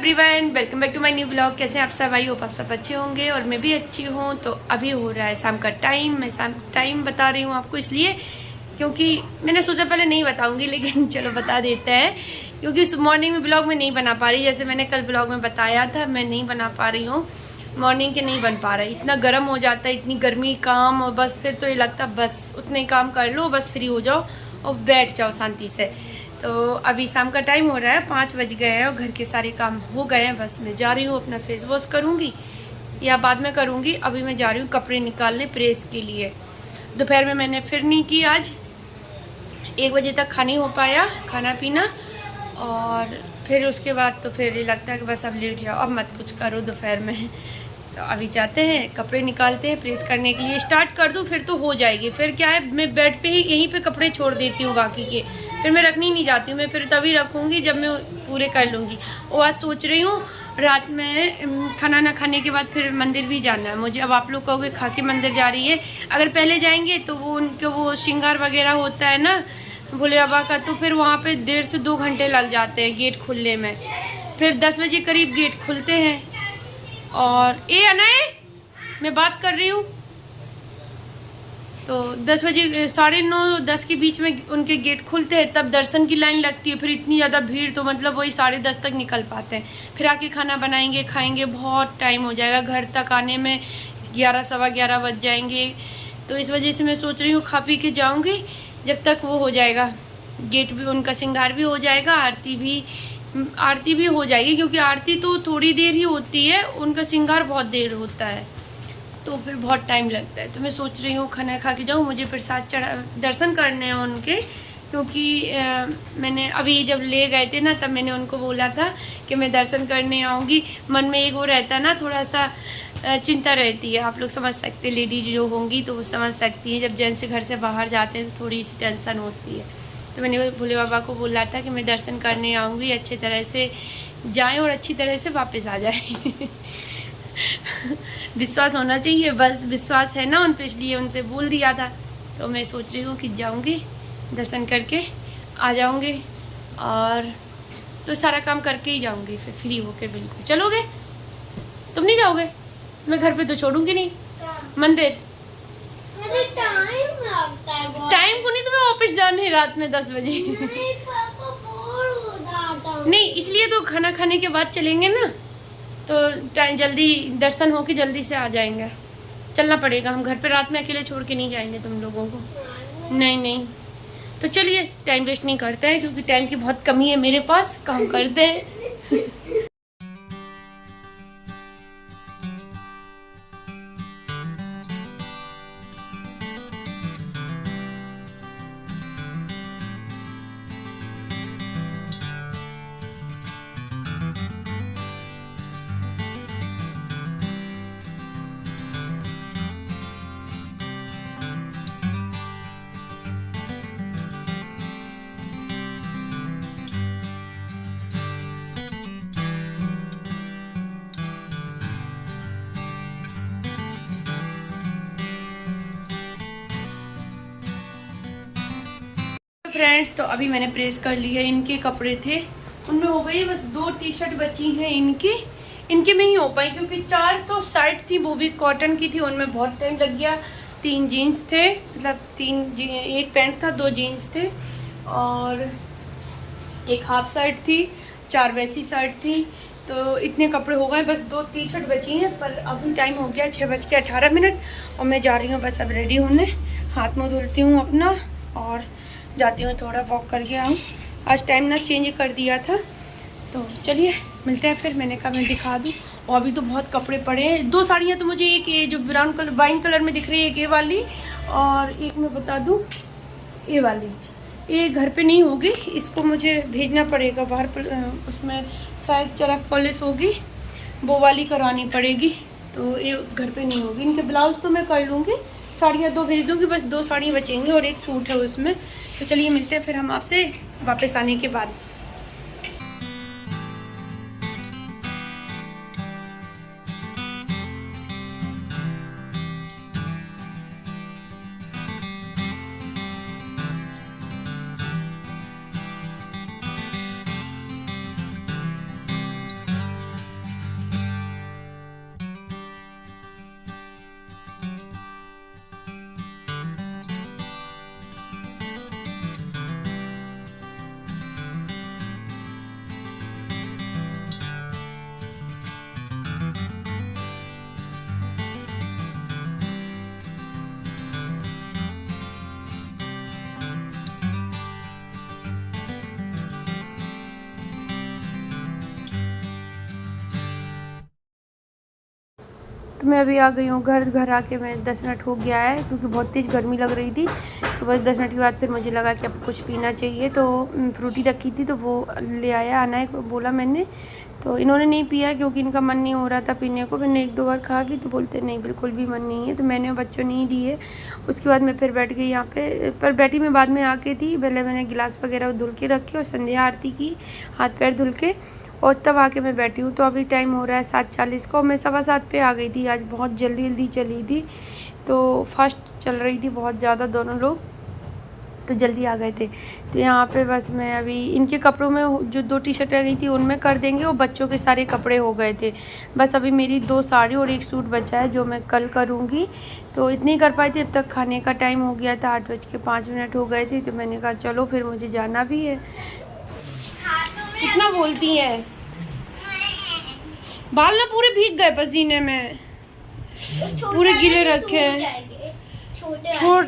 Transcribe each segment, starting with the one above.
Everyone, welcome back to my new blog. कैसे हैं आप सब? आई होप आप सब अच्छे होंगे और मैं भी अच्छी हूँ। तो अभी हो रहा है शाम का टाइम। मैं शाम टाइम बता रही हूँ आपको इसलिए क्योंकि मैंने सोचा पहले नहीं बताऊंगी, लेकिन चलो बता देते हैं। क्योंकि इस मॉर्निंग में ब्लॉग में नहीं बना पा रही, जैसे मैंने कल ब्लॉग में बताया था, मैं नहीं बना पा रही हूँ। मॉर्निंग के नहीं बन पा रहा है, इतना गर्म हो जाता है, इतनी गर्मी, काम, और बस फिर तो ये लगता है बस उतने काम कर लो, बस फ्री हो जाओ और बैठ जाओ शांति से। तो अभी शाम का टाइम हो रहा है, 5 बज गए हैं और घर के सारे काम हो गए हैं। बस मैं जा रही हूँ, अपना फेस वॉश करूँगी या बाद में करूँगी। अभी मैं जा रही हूँ कपड़े निकालने प्रेस के लिए। दोपहर में मैंने फिर नहीं की, आज 1 बजे तक खा नहीं हो पाया खाना पीना, और फिर उसके बाद तो फिर ये लगता है कि बस अब लेट जाओ, अब मत कुछ करो दोपहर में। तो अभी जाते हैं कपड़े निकालते हैं प्रेस करने के लिए। स्टार्ट कर दूँ फिर तो हो जाएगी। फिर क्या है, मैं बेड पे ही यहीं पे कपड़े छोड़ देती हूँ बाकी के, फिर मैं रखनी नहीं जाती हूँ। मैं फिर तभी रखूँगी जब मैं पूरे कर लूँगी। और आज सोच रही हूँ रात में खाना ना खाने के बाद फिर मंदिर भी जाना है मुझे। अब आप लोग कहोगे खा के मंदिर जा रही है, अगर पहले जाएंगे तो वो उनके वो श्रृंगार वगैरह होता है ना भोले बाबा का, तो फिर वहाँ पे 1.5 से 2 घंटे लग जाते हैं गेट खुलने में। फिर 10 बजे करीब गेट खुलते हैं। और अनय, मैं बात कर रही हूँ। तो 10 बजे 9:30 10 के बीच में उनके गेट खुलते हैं, तब दर्शन की लाइन लगती है। फिर इतनी ज़्यादा भीड़, तो मतलब वही 10:30 तक निकल पाते हैं। फिर आके खाना बनाएंगे, खाएंगे, बहुत टाइम हो जाएगा। घर तक आने में 11 सवा 11 बज जाएंगे। तो इस वजह से मैं सोच रही हूँ खा पी के जाऊँगी, जब तक वो हो जाएगा, गेट भी उनका श्रृंगार भी हो जाएगा, आरती भी हो जाएगी। क्योंकि आरती तो थोड़ी देर ही होती है, उनका श्रृंगार बहुत देर होता है, तो फिर बहुत टाइम लगता है। तो मैं सोच रही हूँ खाना खा के जाऊँ, मुझे प्रसाद चढ़ा दर्शन करने हैं उनके। क्योंकि मैंने अभी जब ले गए थे ना, तब मैंने उनको बोला था कि मैं दर्शन करने आऊँगी। मन में एक वो रहता है ना, थोड़ा सा चिंता रहती है। आप लोग समझ सकते हैं, लेडीज जो होंगी तो वो समझ सकती हैं। जब जेंट्स घर से बाहर जाते हैं तो थोड़ी सी टेंशन होती है। तो मैंने भोले बाबा को बोला था कि मैं दर्शन करने आऊँगी, अच्छी तरह से जाएँ और अच्छी तरह से वापस आ जाए। विश्वास होना चाहिए, बस विश्वास है ना उन पे, इसलिए उनसे बोल दिया था। तो मैं सोच रही हूँ कि जाऊँगी, दर्शन करके आ जाऊँगी, और तो सारा काम करके ही जाऊँगी फिर फ्री होके। बिल्कुल चलोगे? तुम नहीं जाओगे? मैं घर पे तो छोड़ूंगी नहीं मंदिर। टाइम को नहीं, तुम्हें वापस जाना है रात में 10 बजे। नहीं पापा, बोर हो जाता हूं। नहीं, इसलिए तो खाना खाने के बाद चलेंगे ना, तो टाइम जल्दी दर्शन हो के जल्दी से आ जाएंगे। चलना पड़ेगा, हम घर पे रात में अकेले छोड़ के नहीं जाएंगे तुम लोगों को। नहीं, तो चलिए टाइम वेस्ट नहीं करते हैं, क्योंकि टाइम की बहुत कमी है मेरे पास, काम करते हैं। फ्रेंड्स, तो अभी मैंने प्रेस कर ली है। इनके कपड़े थे, उनमें हो गई, बस 2 टी-शर्ट बची हैं इनके में ही हो पाई, क्योंकि 4 तो शर्ट थी, वो भी कॉटन की थी, उनमें बहुत टाइम लग गया। 3 जीन्स थे, मतलब 1 पैंट था, 2 जीन्स थे और 1 हाफ शर्ट थी, 4 वैसी शर्ट थी। तो इतने कपड़े हो गए, बस 2 टी-शर्ट बची हैं। पर अभी टाइम हो गया 6:18 और मैं जा रही हूँ बस अब रेडी होने। हाथ मुँह धुलती हूँ अपना और जाती हूँ, थोड़ा वॉक करके आऊँ। आज टाइम ना चेंज कर दिया था। तो चलिए मिलते हैं फिर। मैंने कहा मैं दिखा दूँ। और अभी तो बहुत कपड़े पड़े हैं। 2 साड़ियाँ तो मुझे, एक ये जो ब्राउन कलर वाइन कलर में दिख रही है, एक ये वाली, और एक मैं बता दूँ ये वाली। ये घर पे नहीं होगी, इसको मुझे भेजना पड़ेगा बाहर पर, उसमें शायद चरक पॉलिश होगी, वो वाली करानी पड़ेगी। तो ये घर पे नहीं होगी। इनके ब्लाउज तो मैं कर लूँगी, साड़ियाँ 2 भेज दूँगी, बस 2 साड़ियाँ बचेंगी और 1 सूट है उसमें। तो चलिए मिलते हैं फिर हम आपसे वापस आने के बाद। तो मैं अभी आ गई हूँ घर आके मैं 10 मिनट हो गया है क्योंकि बहुत तेज़ गर्मी लग रही थी। तो बस 10 मिनट के बाद फिर मुझे लगा कि अब कुछ पीना चाहिए, तो फ्रूटी रखी थी तो वो ले आया, आना है बोला मैंने। तो इन्होंने नहीं पिया क्योंकि इनका मन नहीं हो रहा था पीने को। मैंने 1-2 बार खा गई तो बोलते नहीं बिल्कुल भी मन नहीं है, तो मैंने बच्चों ने ही दिए। उसके बाद मैं फिर बैठ गई यहाँ पे, पर बैठी मैं बाद में आके थी। पहले मैंने गिलास वगैरह धुल के रखे और संध्या आरती की, हाथ पैर धुल के, और तब आके मैं बैठी हूँ। तो अभी टाइम हो रहा है 7:40 को। मैं 7:15 पे आ गई थी, आज बहुत जल्दी चली थी। तो फास्ट चल रही थी बहुत ज़्यादा दोनों लोग, तो जल्दी आ गए थे। तो यहाँ पे बस मैं अभी इनके कपड़ों में जो 2 टी-शर्ट रह गई थी उनमें कर देंगे, और बच्चों के सारे कपड़े हो गए थे। बस अभी मेरी 2 साड़ी और 1 सूट बचा है जो मैं कल करूँगी। तो इतनी कर पाई थी, अब तक खाने का टाइम हो गया था, 8:05 हो गए थे। तो मैंने कहा चलो फिर मुझे जाना भी है। कितना बोलती है, बाल ना पूरे भीग गए पसीने में, पूरे गीले रखे हैं। छोड़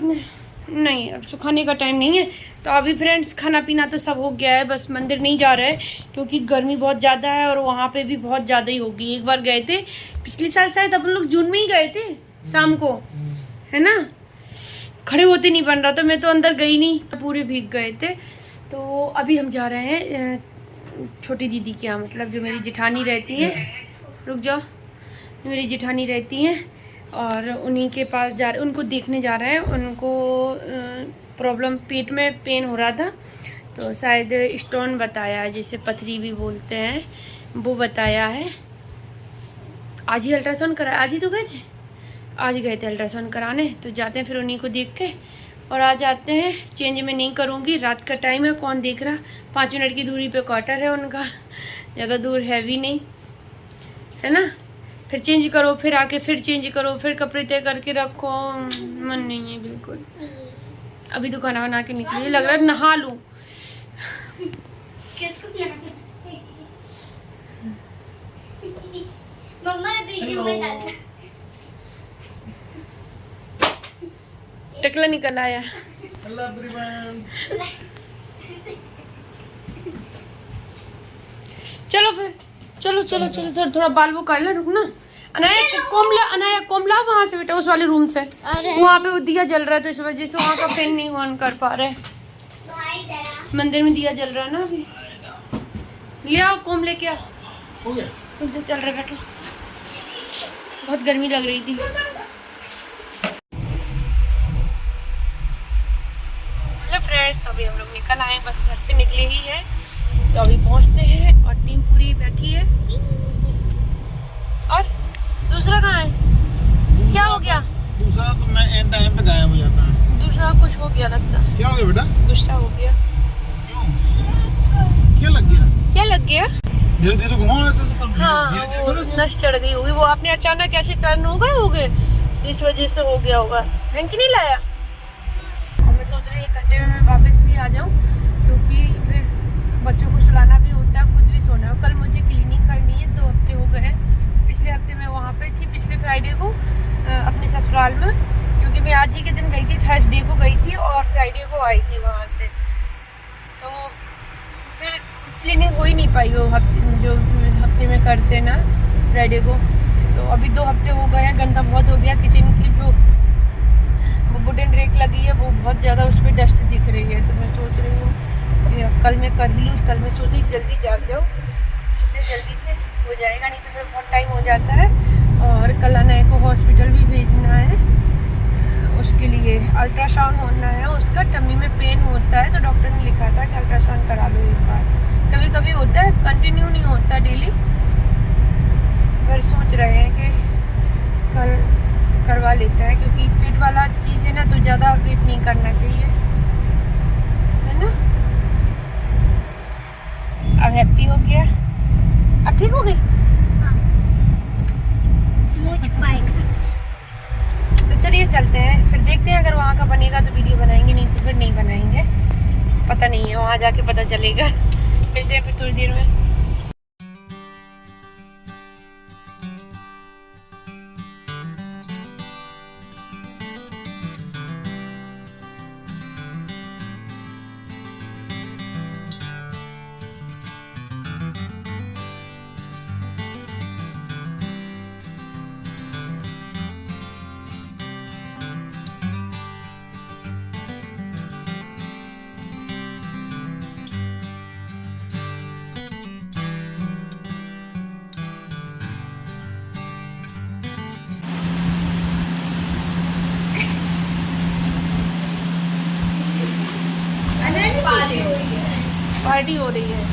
नहीं, अब सुखाने का टाइम नहीं है। तो अभी फ्रेंड्स खाना पीना तो सब हो गया है, बस मंदिर नहीं जा रहे हैं क्योंकि गर्मी बहुत ज़्यादा है और वहाँ पे भी बहुत ज़्यादा ही होगी। एक बार गए थे पिछले साल, शायद अपन लोग जून में ही गए थे शाम को, है ना, खड़े होते नहीं बन रहा था, मैं तो अंदर गई नहीं, पूरे भीग गए थे। तो अभी हम जा रहे हैं छोटी दीदी के यहाँ, मतलब जो मेरी जेठानी रहती है, रुक जाओ, मेरी जेठानी रहती हैं, और उन्हीं के पास जा रहे, उनको देखने जा रहे हैं। उनको प्रॉब्लम, पेट में पेन हो रहा था, तो शायद स्टोन बताया है, जिसे पथरी भी बोलते हैं, वो बताया है। आज ही अल्ट्रासाउंड करा, आज ही तो गए थे, आज गए थे अल्ट्रासाउंड कराने। तो जाते हैं फिर उन्हीं को देख के और आ जाते हैं। चेंज मैं नहीं करूँगी, रात का टाइम है, कौन देख रहा, 5 मिनट की दूरी पे क्वार्टर है उनका, ज़्यादा दूर है भी नहीं, है ना। फिर चेंज करो, फिर आके फिर चेंज करो, फिर कपड़े तय करके रखो, मन नहीं है बिल्कुल। अभी तो खाना बना के निकली, लग रहा है नहा लूं। टकला निकल आया। चलो फिर, चलो चलो चलो, थोड़ा बाल वो कर ले, रुक ना। अनाया कोमला वहाँ से बेटा, उस वाले रूम से, वहाँ पे वो दिया जल रहा है तो इस वजह से वहाँ का फैन नहीं ऑन कर पा रहे। मंदिर में दिया जल रहा है ना अभी। ले आओ कोम, लेके आओ, रुक जा, चल रहा बैठो, बहुत गर्मी लग रही थी। हेलो फ्रेंड्स, अभी हम लोग निकल आए, बस घर से निकले ही है, तो अभी पहुँचते हैं और टीम पूरी बैठी है। और दूसरा कहाँ है, क्या हो गया? दूसरा तो मैं एंड टाइम पे गायब हो जाता है। दूसरा कुछ हो गया लगता। क्या हो गया बेटा? गुस्सा हो गया। क्यों? क्या लग गया? क्या लग गया? धीरे धीरे घुमाओ ऐसे से। हाँ, वो नस चढ़ गई होगी, वो आपने अचानक ऐसे टर्न हो गए होगे, इस वजह से हो गया होगा। हैंकी नहीं लाया? और मैं सोच रही 1 घंटे में मैं वापस भी आ जाऊँ, क्योंकि फिर बच्चों को सुलाना भी होता है, खुद भी सोना है। कल मुझे क्लीनिंग करनी है, 2 हफ्ते हो गए। पिछले हफ्ते मैं वहाँ पे थी, पिछले फ्राइडे को अपने ससुराल में, क्योंकि मैं आज ही के दिन गई थी, थर्सडे को गई थी और फ्राइडे को आई थी वहाँ से। तो फिर क्लीनिंग हो ही नहीं पाई वो हफ्ते में करते ना, फ्राइडे को। तो अभी 2 हफ्ते हो गए हैं, गंदा बहुत हो गया। किचन की जो वो वुडन रेक लगी है वो बहुत ज़्यादा, उस पर डस्ट दिख रही है। तो मैं सोच रही हूँ कि कल मैं कर ही लूँ। कल मैं सोची जल्दी जाग जाओ, जिससे जल्दी से हो जाएगा, नहीं तो फिर बहुत टाइम हो जाता है। और कल अनाया को हॉस्पिटल भी भेजना है, उसके लिए अल्ट्रासाउंड होना है, उसका टमी में पेन होता है, तो डॉक्टर ने लिखा था कि अल्ट्रासाउंड करा लो एक बार। कभी कभी होता है, कंटिन्यू नहीं होता डेली, पर सोच रहे हैं कि कल करवा लेता है, क्योंकि पेट वाला चीज़ है ना, तो ज़्यादा वेट नहीं करना चाहिए, है ना। अब हैप्पी हो गया, अब ठीक हो गई। तो चलिए चलते हैं, फिर देखते हैं, अगर वहाँ का बनेगा तो वीडियो बनाएंगे, नहीं तो फिर नहीं बनाएंगे, पता नहीं है, वहाँ जाके पता चलेगा। मिलते हैं फिर थोड़ी देर में। पार्टी हो रही है।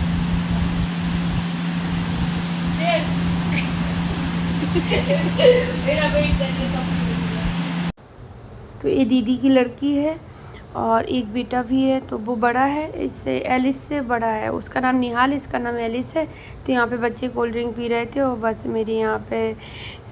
मेरा वेट करने का। तो ये दीदी की लड़की है और एक बेटा भी है, तो वो बड़ा है, इससे एलिस से बड़ा है। उसका नाम निहाल, इसका नाम एलिस है। तो यहाँ पे बच्चे कोल्ड ड्रिंक पी रहे थे और बस मेरे यहाँ पे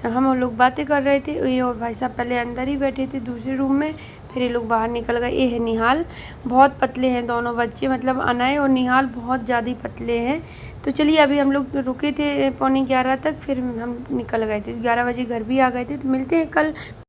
हम लोग बातें कर रहे थे। ये और भाई साहब पहले अंदर ही बैठे थे दूसरे रूम में, फिर ये लोग बाहर निकल गए। ये है निहाल, बहुत पतले हैं दोनों बच्चे, मतलब अनय और निहाल बहुत ज़्यादा पतले हैं। तो चलिए अभी हम लोग रुके थे 11:15 तक, फिर हम निकल गए थे। 11 बजे घर भी आ गए थे। तो मिलते हैं कल।